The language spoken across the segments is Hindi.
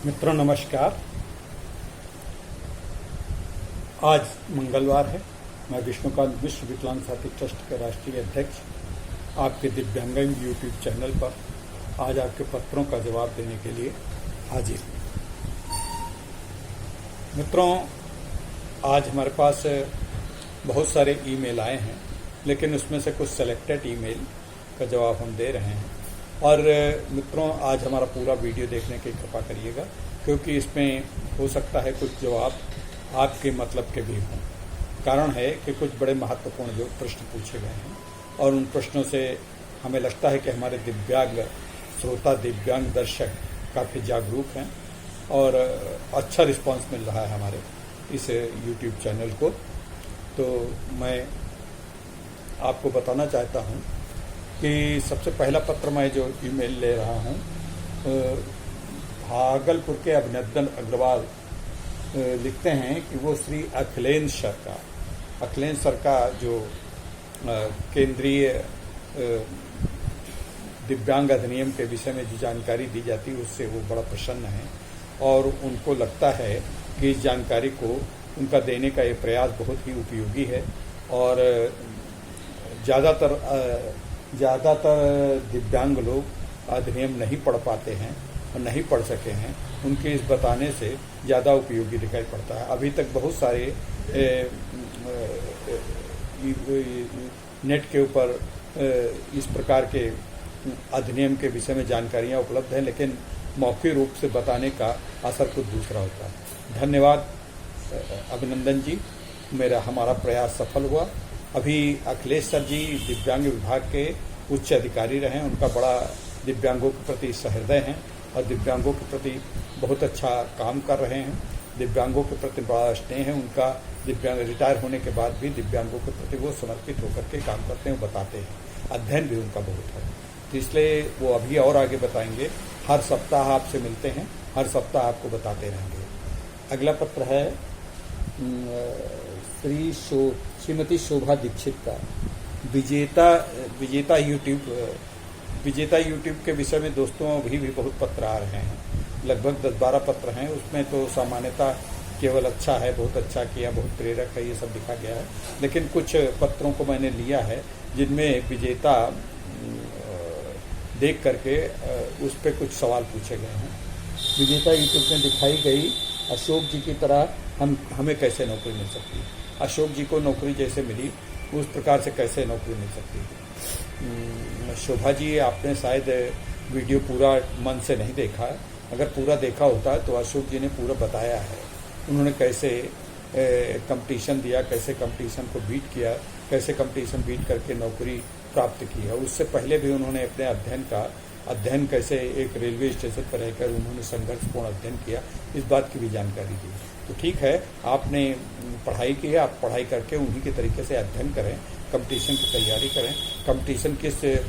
मित्रों नमस्कार। आज मंगलवार है। मैं विष्णुकांत विश्व विकलांग साथी ट्रस्ट के राष्ट्रीय अध्यक्ष आपके दिव्यांगन यूट्यूब चैनल पर आज आपके पत्रों का जवाब देने के लिए हाजिर हूँ। मित्रों, आज हमारे पास बहुत सारे ईमेल आए हैं, लेकिन उसमें से कुछ सेलेक्टेड ईमेल का जवाब हम दे रहे हैं। और मित्रों, आज हमारा पूरा वीडियो देखने की कृपा करिएगा, क्योंकि इसमें हो सकता है कुछ जवाब आपके मतलब के भी हों। कारण है कि कुछ बड़े महत्वपूर्ण जो प्रश्न पूछे गए हैं और उन प्रश्नों से हमें लगता है कि हमारे दिव्यांग श्रोता, दिव्यांग दर्शक काफ़ी जागरूक हैं और अच्छा रिस्पांस मिल रहा है हमारे इस यूट्यूब चैनल को। तो मैं आपको बताना चाहता हूं कि सबसे पहला पत्र मैं जो ईमेल ले रहा हूं, भागलपुर के अभिनंदन अग्रवाल लिखते हैं कि वो श्री अखिलेश सर का जो केंद्रीय दिव्यांग अधिनियम के विषय में जो जानकारी दी जाती है उससे वो बड़ा प्रसन्न है और उनको लगता है कि इस जानकारी को उनका देने का ये प्रयास बहुत ही उपयोगी है। और ज़्यादातर दिव्यांग लोग अधिनियम नहीं पढ़ पाते हैं और नहीं पढ़ सके हैं, उनके इस बताने से ज़्यादा उपयोगी दिखाई पड़ता है। अभी तक बहुत सारे नेट के ऊपर इस प्रकार के अधिनियम के विषय में जानकारियाँ उपलब्ध हैं, लेकिन मौखिक रूप से बताने का असर कुछ दूसरा होता है। धन्यवाद अभिनंदन जी, हमारा प्रयास सफल हुआ। अभी अखिलेश सर जी दिव्यांग विभाग के उच्च अधिकारी रहे, उनका बड़ा दिव्यांगों के प्रति सहृदय हैं और दिव्यांगों के प्रति बहुत अच्छा काम कर रहे हैं। दिव्यांगों के प्रति बड़ा स्नेह है उनका। दिव्यांग रिटायर होने के बाद भी दिव्यांगों के प्रति वो समर्पित होकर के काम करते हैं, बताते हैं। अध्ययन भी उनका बहुत है, तो इसलिए वो अभी और आगे बताएंगे। हर सप्ताह आपसे मिलते हैं, हर सप्ताह आपको बताते रहेंगे। अगला पत्र है श्रीमती शोभा दीक्षित का विजेता यूट्यूब के विषय में। दोस्तों, अभी भी बहुत पत्र आ रहे हैं, लगभग 10-12 पत्र हैं। उसमें तो सामान्यतः केवल अच्छा है, बहुत अच्छा किया, बहुत प्रेरक है, ये सब लिखा गया है। लेकिन कुछ पत्रों को मैंने लिया है जिनमें विजेता देख करके उस पर कुछ सवाल पूछे गए हैं। विजेता यूट्यूब में दिखाई गई अशोक जी की तरह हमें कैसे नौकरी मिल सकती है। अशोक जी को नौकरी जैसे मिली उस प्रकार से कैसे नौकरी मिल सकती है। शोभा जी, आपने शायद वीडियो पूरा मन से नहीं देखा है। अगर पूरा देखा होता है तो अशोक जी ने पूरा बताया है, उन्होंने कैसे कंपटीशन दिया, कैसे कंपटीशन को बीट किया, कैसे कंपटीशन बीट करके नौकरी प्राप्त की है। उससे पहले भी उन्होंने अपने अध्ययन कैसे एक रेलवे स्टेशन पर रहकर उन्होंने संघर्षपूर्ण अध्ययन किया, इस बात की भी जानकारी दी। तो ठीक है, आपने पढ़ाई की है, आप पढ़ाई करके उन्हीं के तरीके से अध्ययन करें, कंपटीशन की तैयारी करें। कंपटीशन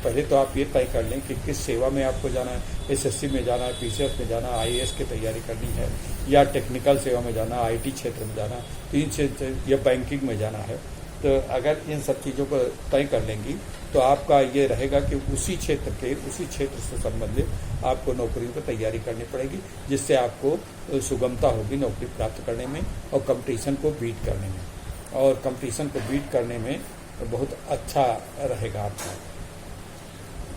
पहले तो आप ये तय कर लें कि किस सेवा में आपको जाना है। एसएससी में जाना है, पीसीएस में जाना, आईएएस की तैयारी करनी है, या टेक्निकल सेवा में जाना, आईटी क्षेत्र में जाना, या बैंकिंग में जाना है। तो अगर इन सब चीज़ों को तय कर लेंगी तो आपका ये रहेगा कि उसी क्षेत्र से संबंधित आपको नौकरियों की तैयारी करनी पड़ेगी, जिससे आपको सुगमता होगी नौकरी प्राप्त करने में और कंपटीशन को बीट करने में। और कंपटीशन को बीट करने में बहुत अच्छा रहेगा आपका।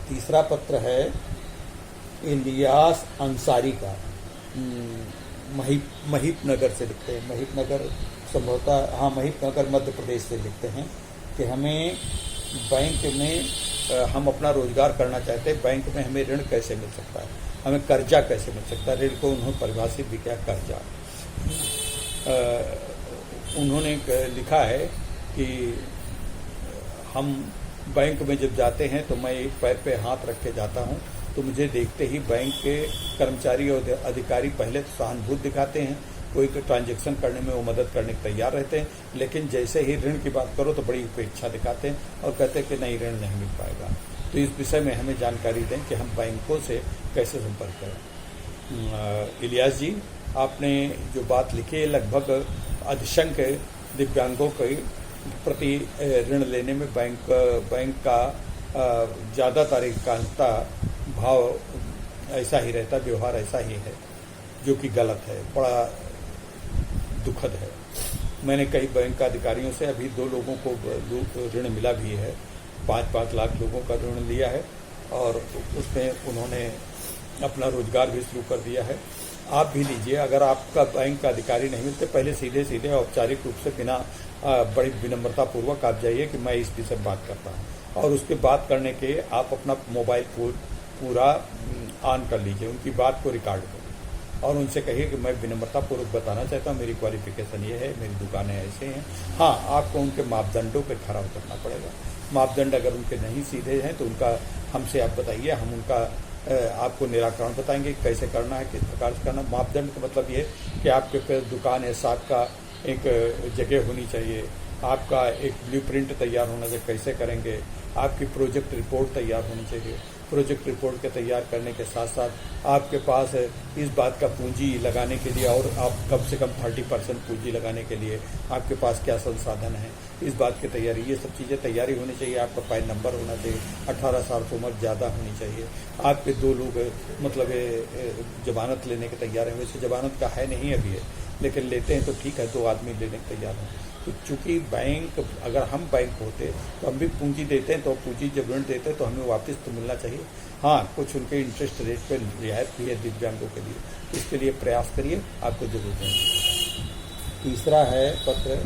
तीसरा पत्र है इलियास अंसारी का, महीपनगर से लिखते हैं। महीपनगर संभवतः, हाँ, महीपनगर मध्य प्रदेश से लिखते हैं कि हमें बैंक में हम अपना रोजगार करना चाहते हैं, बैंक में हमें ऋण कैसे मिल सकता है, हमें कर्जा कैसे मिल सकता है। ऋण को उन्होंने परिभाषित भी किया, कर्जा। उन्होंने लिखा है कि हम बैंक में जब जाते हैं तो मैं एक पैर पे हाथ रख के जाता हूं, तो मुझे देखते ही बैंक के कर्मचारी और अधिकारी पहले तो सहानुभूति दिखाते हैं, कोई ट्रांजैक्शन करने में वो मदद करने को तैयार रहते हैं, लेकिन जैसे ही ऋण की बात करो तो बड़ी उपेक्षा दिखाते हैं और कहते हैं कि नहीं, ऋण नहीं मिल पाएगा। तो इस विषय में हमें जानकारी दें कि हम बैंकों से कैसे संपर्क करें। इलियास जी, आपने जो बात लिखी है, लगभग अधिसंख्य दिव्यांगों के प्रति ऋण लेने में बैंक का ज़्यादातर का भाव ऐसा ही रहता, व्यवहार ऐसा ही है। जो कि गलत है, बड़ा दुखद है। मैंने कई बैंक अधिकारियों से, अभी 2 लोगों को ऋण मिला भी है, 5-5 लाख लोगों का ऋण लिया है और उसमें उन्होंने अपना रोजगार भी शुरू कर दिया है। आप भी लीजिए, अगर आपका बैंक का अधिकारी नहीं मिलते, पहले सीधे औपचारिक रूप से बिना बड़ी विनम्रतापूर्वक आप जाइए कि मैं इस विषय बात करता हूँ, और उसके बात करने के आप अपना मोबाइल पूरा ऑन कर लीजिए, उनकी बात को रिकॉर्ड करिए और उनसे कहिए कि मैं विनम्रतापूर्वक बताना चाहता हूँ, मेरी क्वालिफिकेशन ये है, मेरी दुकानें ऐसे हैं। हाँ, आपको उनके मापदंडों पर खरा उतरना पड़ेगा। मापदंड अगर उनके नहीं सीधे हैं तो उनका हमसे आप बताइए, हम उनका आपको निराकरण बताएंगे कैसे करना है, किस प्रकार से करना। मापदंड का मतलब ये कि आपके दुकान है, साथ का एक जगह होनी चाहिए, आपका एक ब्लूप्रिंट तैयार होना चाहिए, कैसे करेंगे, आपकी प्रोजेक्ट रिपोर्ट तैयार होनी चाहिए। प्रोजेक्ट रिपोर्ट के तैयार करने के साथ साथ आपके पास इस बात का पूंजी लगाने के लिए, और आप कम से कम 30% पूंजी लगाने के लिए आपके पास क्या संसाधन है, इस बात की तैयारी, ये सब चीज़ें तैयारी होनी चाहिए। आपका पैन नंबर होना चाहिए, 18 साल की उम्र ज़्यादा होनी चाहिए। आपके 2 लोग मतलब जमानत लेने के तैयार हैं, वैसे जमानत का है नहीं अभी है, लेकिन लेते हैं तो ठीक है, 2 आदमी लेने के तैयार हैं। तो चूँकि बैंक, अगर हम बैंक होते तो हम भी पूंजी देते हैं, तो पूंजी जब ऋण देते हैं तो हमें वापस तो मिलना चाहिए। हाँ, कुछ उनके इंटरेस्ट रेट पर रियायत भी है दिव्यांगों के लिए, इसके लिए प्रयास करिए, आपको जरूर देंगे। तीसरा है पत्र,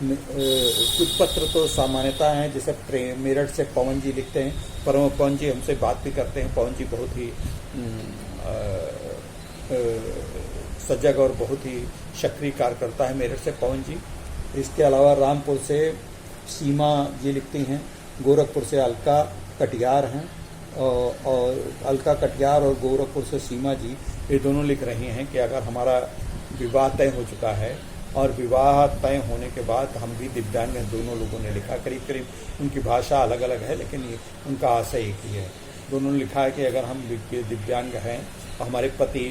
कुछ पत्र तो सामान्यता हैं, जैसे मेरठ से पवन जी लिखते हैं, पर पवन जी हमसे बात भी करते हैं। पवन जी बहुत ही सजग और बहुत ही सक्रिय कार्यकर्ता है मेरठ से पवन जी। इसके अलावा रामपुर से सीमा जी लिखती हैं, गोरखपुर से अलका कटियार हैं, और अलका कटियार और गोरखपुर से सीमा जी, ये दोनों लिख रही हैं कि अगर हमारा विवाह तय हो चुका है और विवाह तय होने के बाद हम भी दिव्यांग हैं, दोनों लोगों ने लिखा, करीब करीब उनकी भाषा अलग अलग है लेकिन उनका आशय एक ही है। दोनों ने लिखा है कि अगर हम दिव्यांग हैं, हमारे पति,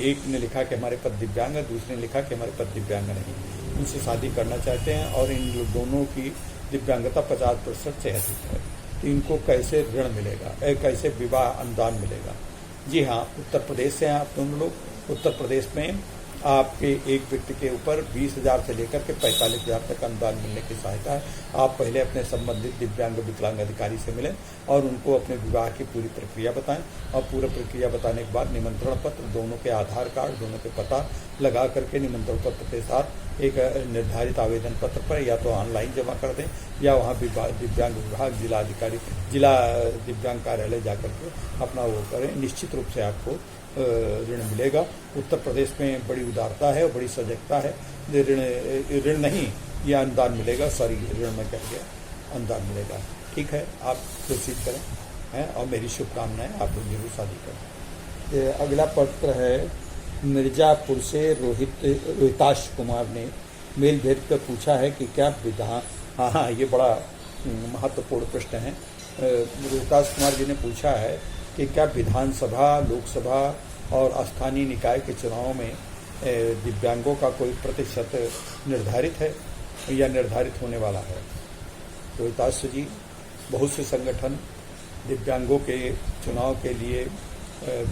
एक ने लिखा कि हमारे पति दिव्यांग है, दूसरे ने लिखा कि हमारे पति दिव्यांग नहीं, उनसे शादी करना चाहते हैं और इन दोनों की दिव्यांगता 50% से अधिक है, तो इनको कैसे ऋण मिलेगा, कैसे विवाह अनुदान मिलेगा। जी हाँ, उत्तर प्रदेश से हैं आप दोनों लोग। उत्तर प्रदेश में आपके एक व्यक्ति के ऊपर 20,000 से लेकर के 45,000 तक अनुदान मिलने की सहायता है। आप पहले अपने संबंधित दिव्यांग विकलांग अधिकारी से मिलें और उनको अपने विवाह की पूरी प्रक्रिया बताएं, और पूरी प्रक्रिया बताने के बाद निमंत्रण पत्र, दोनों के आधार कार्ड, दोनों के पता लगा करके निमंत्रण पत्र के साथ एक निर्धारित आवेदन पत्र पर या तो ऑनलाइन जमा कर दें या वहाँ दिव्यांग विभाग, जिला दिव्यांग कार्यालय जा करके अपना वो करें। निश्चित रूप से आपको ऋण मिलेगा। उत्तर प्रदेश में बड़ी उदारता है और बड़ी सजगता है। ऋण नहीं, यह अनुदान मिलेगा, सॉरी ऋण में कह गया, अनुदान मिलेगा। ठीक है, आप प्रोसीड करें हैं, और मेरी शुभकामनाएं, आप लोग जरूर शादी करें। अगला पत्र है मिर्जापुर से रोहिताश कुमार ने मेल भेज कर पूछा है कि क्या विधान, हाँ, ये बड़ा महत्वपूर्ण प्रश्न है। रोहिताश कुमार जी ने पूछा है कि क्या विधानसभा, लोकसभा और स्थानीय निकाय के चुनाव में दिव्यांगों का कोई प्रतिशत निर्धारित है या निर्धारित होने वाला है। रोहिताश जी, बहुत से संगठन दिव्यांगों के चुनाव के लिए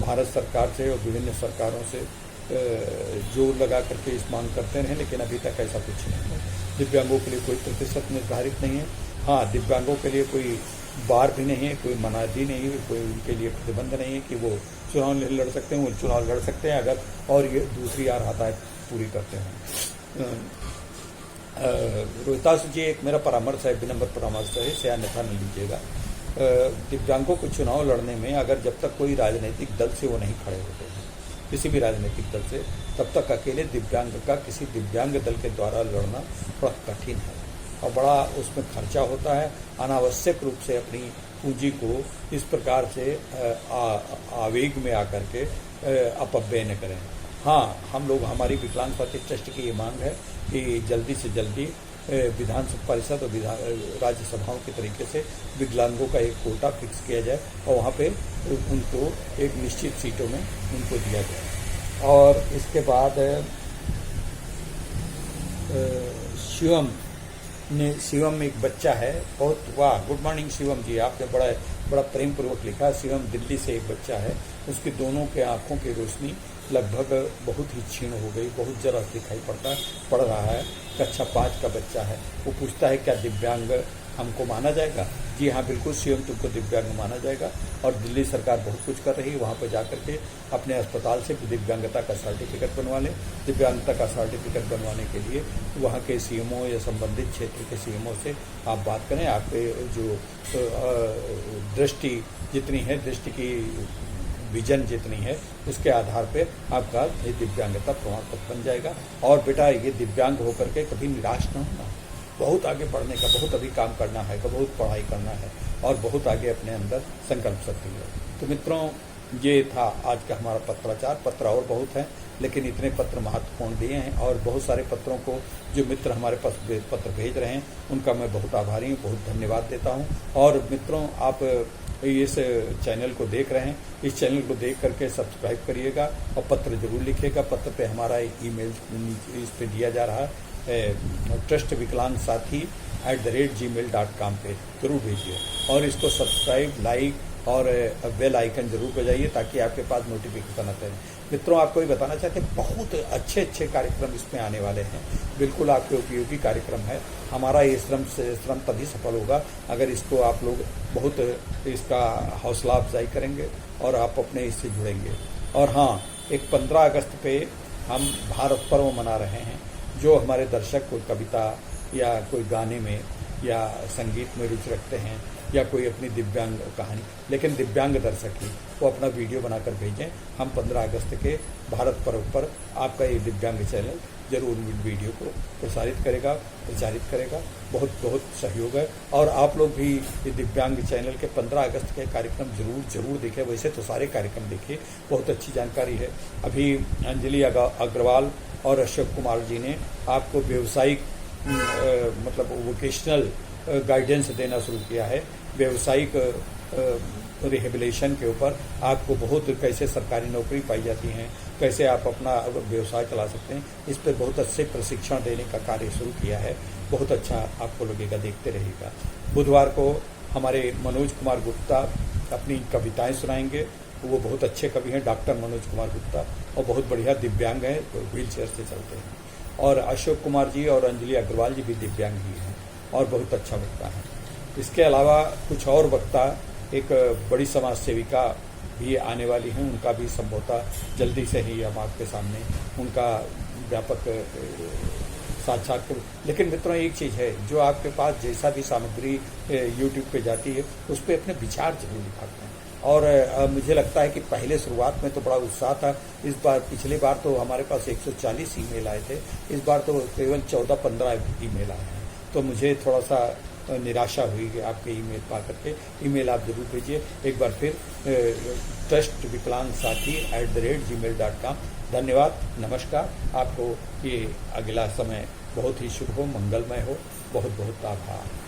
भारत सरकार से और विभिन्न सरकारों से जोर लगा करके इस मांग करते रहे, लेकिन अभी तक ऐसा कुछ नहीं है। दिव्यांगों के लिए कोई प्रतिशत निर्धारित नहीं है। हाँ, दिव्यांगों के लिए कोई बार भी नहीं है, कोई मनाही नहीं है, कोई उनके लिए प्रतिबंध नहीं है कि वो चुनाव लड़ सकते हैं। वो चुनाव लड़ सकते हैं अगर और ये दूसरी आराधनाएं पूरी करते हैं। रोहिताश जी, एक मेरा परामर्श है, विनम्र परामर्श है, इसे अन्यथा नहीं लीजिएगा। दिव्यांगों को चुनाव लड़ने में अगर जब तक कोई राजनीतिक दल से वो नहीं खड़े होते हैं, किसी भी राजनीतिक दल से, तब तक अकेले दिव्यांग का किसी दिव्यांग दल के द्वारा लड़ना थोड़ा कठिन है और बड़ा उसमें खर्चा होता है। अनावश्यक रूप से अपनी पूंजी को इस प्रकार से आवेग में आकर के अपव्यय न करें। हाँ, हम लोग, हमारी विकलांग साथी ट्रस्ट की ये मांग है कि जल्दी से जल्दी विधान परिषद और राज्यसभाओं के तरीके से विकलांगों का एक कोटा फिक्स किया जाए और वहाँ पे उनको एक निश्चित सीटों में उनको दिया जाए। और इसके बाद शिवम एक बच्चा है, बहुत, वाह, गुड मॉर्निंग शिवम जी, आपने बड़ा प्रेम पूर्वक लिखा। शिवम दिल्ली से एक बच्चा है, उसकी दोनों के आंखों की रोशनी लगभग बहुत ही क्षीण हो गई, बहुत जरा दिखाई पड़ रहा है। कक्षा 5 का बच्चा है, वो पूछता है क्या दिव्यांग हमको माना जाएगा? जी हाँ, बिल्कुल सीएम तुमको दिव्यांग माना जाएगा। और दिल्ली सरकार बहुत कुछ कर रही है, वहाँ पर जा करके अपने अस्पताल से दिव्यांगता का सर्टिफिकेट बनवा लें। दिव्यांगता का सर्टिफिकेट बनवाने के लिए वहाँ के सीएमओ या संबंधित क्षेत्र के सीएमओ से आप बात करें। आपके जो दृष्टि जितनी है, दृष्टि की विजन जितनी है, उसके आधार पे आपका ये दिव्यांगता प्रमाण पत्र बन जाएगा। और बेटा, ये दिव्यांग होकर के कभी निराश न होना, बहुत आगे बढ़ने का, बहुत अभी काम करना है, बहुत पढ़ाई करना है और बहुत आगे अपने अंदर संकल्प शक्ति है। तो मित्रों, ये था आज का हमारा पत्राचार। पत्र और बहुत हैं, लेकिन इतने पत्र महत्वपूर्ण दिए हैं। और बहुत सारे पत्रों को जो मित्र हमारे पास पत्र भेज रहे हैं, उनका मैं बहुत आभारी हूँ, बहुत धन्यवाद देता हूँ। और मित्रों, आप इस चैनल को देख रहे हैं, इस चैनल को देख करके सब्सक्राइब करिएगा और पत्र जरूर लिखिएगा। पत्र पे हमारा ईमेल इस पे दिया जा रहा है, ट्रस्ट विकलांग साथी @gmail.com पे जरूर भेजिए। और इसको सब्सक्राइब, लाइक और बेल आइकन जरूर बजाइए ताकि आपके पास नोटिफिकेशन आते हैं। मित्रों, आपको ये बताना चाहते हैं, बहुत अच्छे कार्यक्रम इसमें आने वाले हैं, बिल्कुल आपके उपयोगी कार्यक्रम है। हमारा ये श्रम तभी सफल होगा अगर इसको आप लोग बहुत इसका हौसला अफजाई करेंगे और आप अपने इससे जुड़ेंगे। और हाँ, एक 15 अगस्त पे हम भारत पर्व मना रहे हैं। जो हमारे दर्शक कोई कविता या कोई गाने में या संगीत में रुचि रखते हैं या कोई अपनी दिव्यांग कहानी, लेकिन दिव्यांग दर्शक ही, वो अपना वीडियो बनाकर भेजें। हम 15 अगस्त के भारत पर्व पर आपका ये दिव्यांग चैनल जरूर वीडियो को प्रचारित करेगा। बहुत बहुत सहयोग है। और आप लोग भी ये दिव्यांग चैनल के 15 अगस्त के कार्यक्रम जरूर देखें। वैसे तो सारे कार्यक्रम देखिए, बहुत अच्छी जानकारी है। अभी अंजलि अग्रवाल और अशोक कुमार जी ने आपको व्यावसायिक मतलब वोकेशनल गाइडेंस देना शुरू किया है। व्यावसायिक रिहेबिलिटेशन के ऊपर आपको बहुत कैसे सरकारी नौकरी पाई जाती हैं, कैसे आप अपना व्यवसाय चला सकते हैं, इस पर बहुत अच्छे प्रशिक्षण देने का कार्य शुरू किया है। बहुत अच्छा आपको लगेगा, देखते रहिएगा। बुधवार को हमारे मनोज कुमार गुप्ता अपनी कविताएं सुनाएंगे। वो बहुत अच्छे कवि हैं, डॉक्टर मनोज कुमार गुप्ता, और बहुत बढ़िया दिव्यांग हैं, व्हील चेयर से चलते हैं। और अशोक कुमार जी और अंजलि अग्रवाल जी भी दिव्यांग ही हैं और बहुत अच्छा वक्ता है। इसके अलावा कुछ और वक्ता, एक बड़ी समाज सेविका भी आने वाली हैं, उनका भी संभवतः जल्दी से ही हम आपके सामने उनका व्यापक साक्षात्कार। लेकिन मित्रों, एक चीज़ है, जो आपके पास जैसा भी सामग्री यूट्यूब पे जाती है, उस पर अपने विचार जरूर लिखाते हैं। और मुझे लगता है कि पहले शुरुआत में तो बड़ा उत्साह था। इस बार, पिछली बार तो हमारे पास 140 ईमेल आए थे, इस बार तो केवल 14-15 ईमेल आए हैं। तो मुझे थोड़ा सा निराशा हुई कि आपके ईमेल पा करके। ईमेल आप जरूर भेजिए। एक बार फिर ट्रस्ट विकलांग साथी @gmail.com। धन्यवाद, नमस्कार। आपको ये अगला समय बहुत ही शुभ हो, मंगलमय हो। बहुत बहुत आभार।